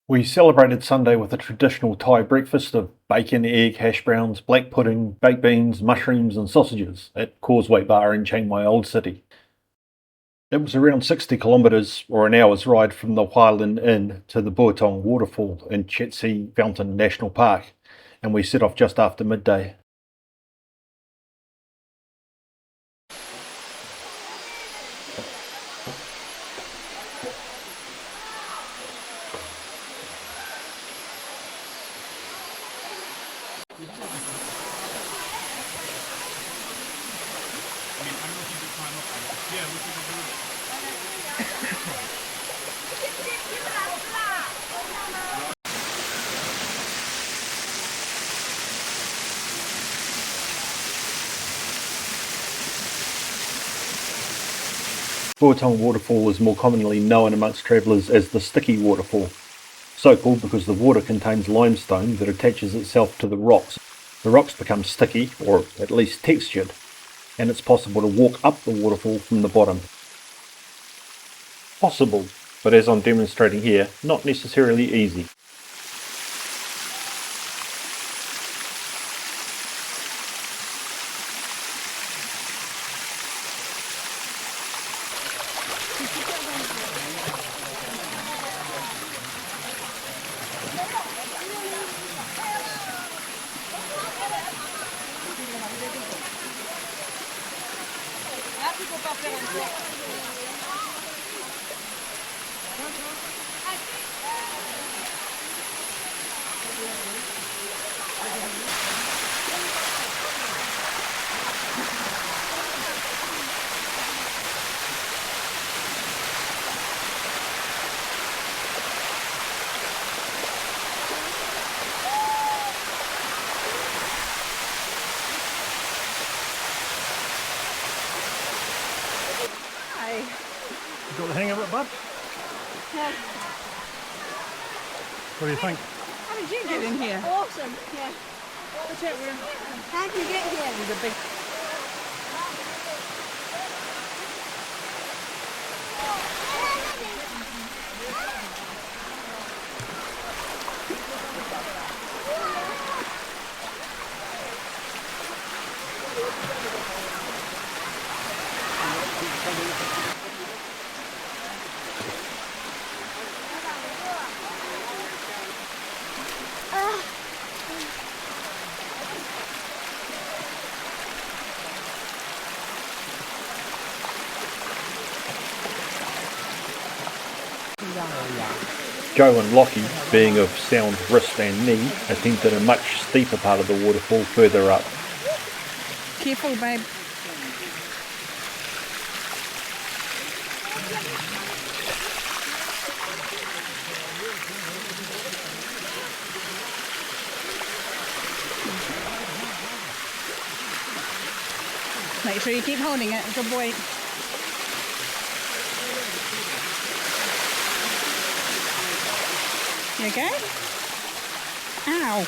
We celebrated Sunday with a traditional Thai breakfast of bacon, egg, hash browns, black pudding, baked beans, mushrooms, and sausages at Causeway Bar in Chiang Mai Old City. It was around 60 kilometres or an hour's ride from the Hualien Inn to the Buatong Waterfall in Chet Fountain National Park, and we set off just after midday. Buatong Waterfall is more commonly known amongst travellers as the Sticky Waterfall, so called because the water contains limestone that attaches itself to the rocks. The rocks become sticky, or at least textured, and it's possible to walk up the waterfall from the bottom. Possible, but as I'm demonstrating here, not necessarily easy. You got the hang of it, bud? Yeah. What do you think? How did you get in here? Awesome. Yeah. How did you get here? The big. Joe and Lockie, being of sound wrist and knee, attempted a much steeper part of the waterfall further up. Careful, babe. Make sure you keep holding it. Good boy. You okay? Ow.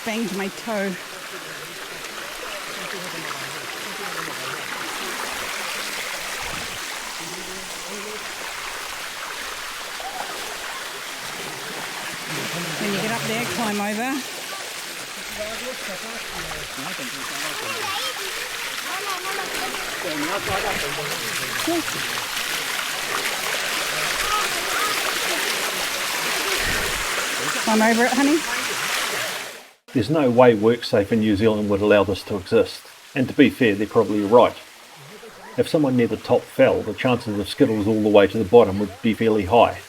Banged my toe. When you get up there, climb over. Climb over it, honey. There's no way WorkSafe in New Zealand would allow this to exist, and to be fair, they're probably right. If someone near the top fell, the chances of skittles all the way to the bottom would be fairly high.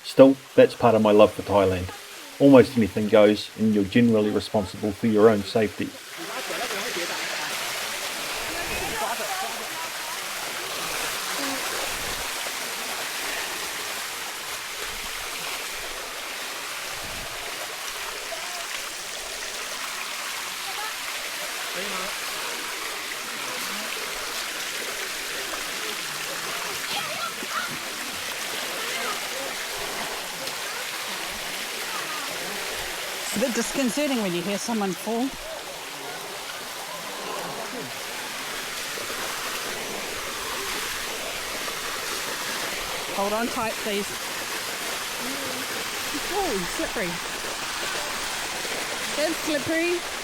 Still, that's part of my love for Thailand. Almost anything goes, and you're generally responsible for your own safety. It's a bit disconcerting when you hear someone fall. Hold on tight, please. Oh, slippery. It's slippery.